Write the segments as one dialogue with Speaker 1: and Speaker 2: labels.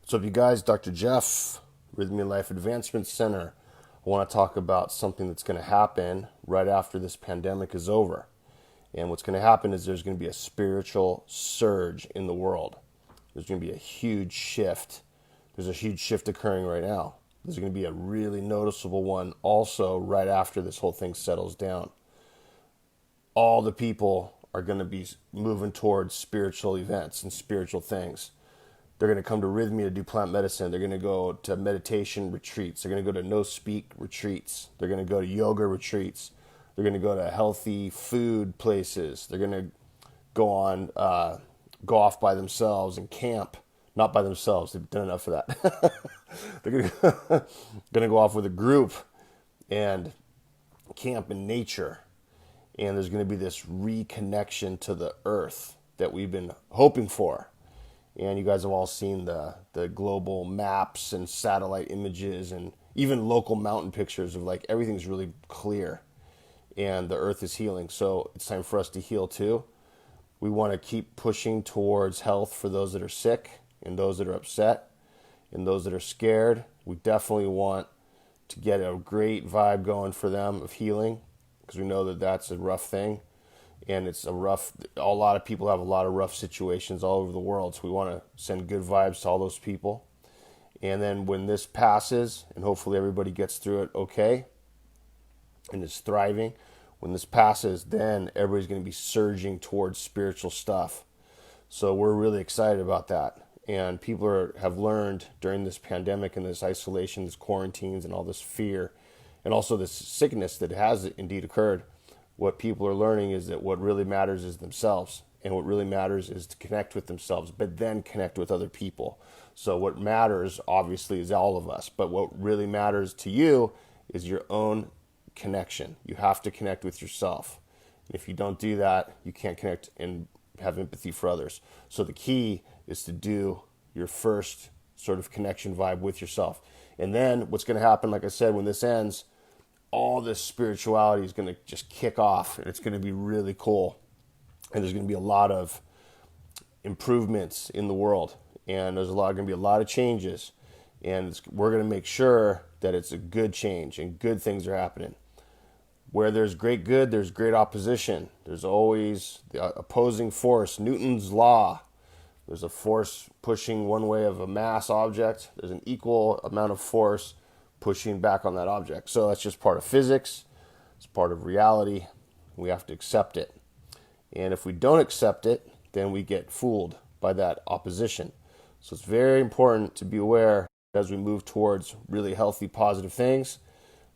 Speaker 1: What's up, you guys? Dr. Jeff, Rythmia Life Advancement Center. I want to talk about something that's going to happen right after this pandemic is over. And what's going to happen is there's going to be a spiritual surge in the world. There's going to be a huge shift. There's a huge shift occurring right now. There's going to be a really noticeable one also right after this whole thing settles down. All the people are going to be moving towards spiritual events and spiritual things. They're going to come to Rythmia to do plant medicine. They're going to go to meditation retreats. They're going to go to no-speak retreats. They're going to go to yoga retreats. They're going to go to healthy food places. They're going to go off by themselves and camp. Not by themselves. They've done enough of that. They're going to go off with a group and camp in nature. And there's going to be this reconnection to the earth that we've been hoping for. And you guys have all seen the global maps and satellite images and even local mountain pictures of like everything's really clear and the earth is healing. So it's time for us to heal too. We want to keep pushing towards health for those that are sick and those that are upset and those that are scared. We definitely want to get a great vibe going for them of healing because we know that that's a rough thing. And a lot of people have a lot of rough situations all over the world. So we want to send good vibes to all those people. And then when this passes, and hopefully everybody gets through it okay and is thriving, when this passes, then everybody's going to be surging towards spiritual stuff. So we're really excited about that. And people have learned during this pandemic and this isolation, this quarantines and all this fear, and also this sickness that has indeed occurred. What people are learning is that what really matters is themselves. And what really matters is to connect with themselves, but then connect with other people. So what matters, obviously, is all of us. But what really matters to you is your own connection. You have to connect with yourself. And if you don't do that, you can't connect and have empathy for others. So the key is to do your first sort of connection vibe with yourself. And then what's going to happen, like I said, when this ends, all this spirituality is going to just kick off, and it's going to be really cool. And there's going to be a lot of improvements in the world, and there's going to be a lot of changes, and we're going to make sure that it's a good change and good things are happening. Where there's great good, there's great opposition. There's always the opposing force, Newton's law. There's a force pushing one way of a mass object. There's an equal amount of force pushing back on that object. So that's just part of physics. It's part of reality. We have to accept it. And if we don't accept it, then we get fooled by that opposition. So it's very important to be aware as we move towards really healthy, positive things,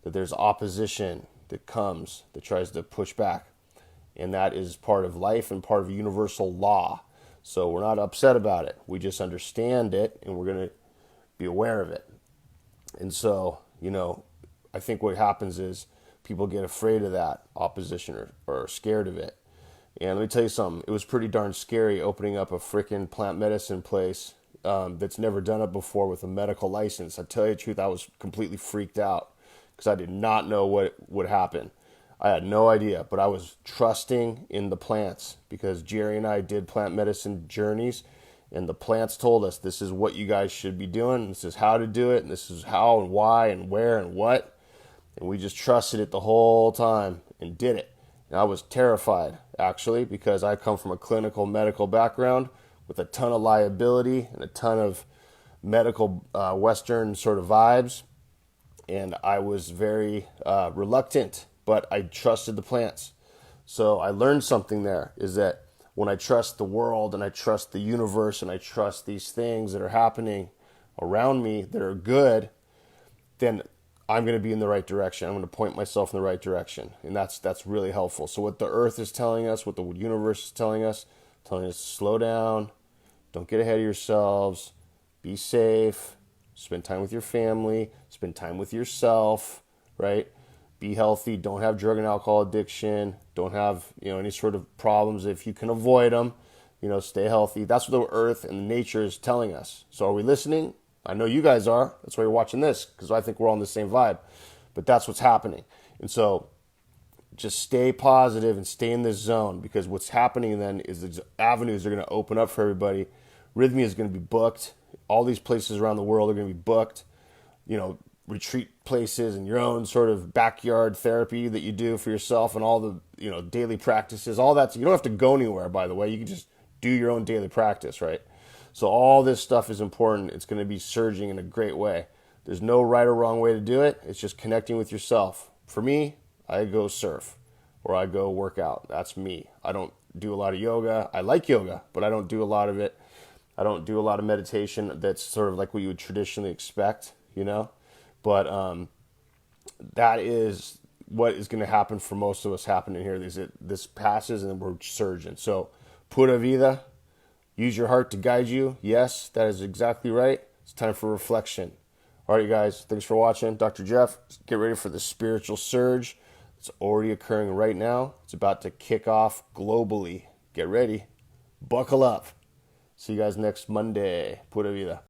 Speaker 1: that there's opposition that comes that tries to push back. And that is part of life and part of universal law. So we're not upset about it. We just understand it, and we're going to be aware of it. And so, I think what happens is people get afraid of that opposition or scared of it. And let me tell you something. It was pretty darn scary opening up a freaking plant medicine place that's never done it before with a medical license. I tell you the truth, I was completely freaked out because I did not know what would happen. I had no idea, but I was trusting in the plants because Jerry and I did plant medicine journeys. And the plants told us, this is what you guys should be doing. This is how to do it. And this is how and why and where and what. And we just trusted it the whole time and did it. And I was terrified, actually, because I come from a clinical medical background with a ton of liability and a ton of medical Western sort of vibes. And I was very reluctant, but I trusted the plants. So I learned something there is that when I trust the world and I trust the universe and I trust these things that are happening around me that are good, then I'm going to be in the right direction. I'm going to point myself in the right direction. And that's really helpful. So what the earth is telling us, what the universe is telling us to slow down, don't get ahead of yourselves, be safe, spend time with your family, spend time with yourself, right? Be healthy, don't have drug and alcohol addiction, don't have, any sort of problems. If you can avoid them, stay healthy. That's what the earth and nature is telling us. So are we listening? I know you guys are. That's why you're watching this, because I think we're all in the same vibe. But that's what's happening. And so just stay positive and stay in this zone, because what's happening then is the avenues are going to open up for everybody. Rythmia is going to be booked. all these places around the world are going to be booked. Retreat places and your own sort of backyard therapy that you do for yourself, and all the daily practices, all that. So you don't have to go anywhere, by the way. You can just do your own daily practice, right? So all this stuff is important. It's going to be surging in a great way. There's no right or wrong way to do it. It's just connecting with yourself. For me, I go surf or I go work out. That's me. I don't do a lot of yoga. I like yoga, but I don't do a lot of it. I don't do a lot of meditation that's sort of like what you would traditionally expect. But that is what is going to happen for most of us happening here. This passes and then we're surging. So pura vida, use your heart to guide you. Yes, that is exactly right. It's time for reflection. All right, you guys, thanks for watching. Dr. Jeff, get ready for the spiritual surge. It's already occurring right now. It's about to kick off globally. Get ready. Buckle up. See you guys next Monday. Pura vida.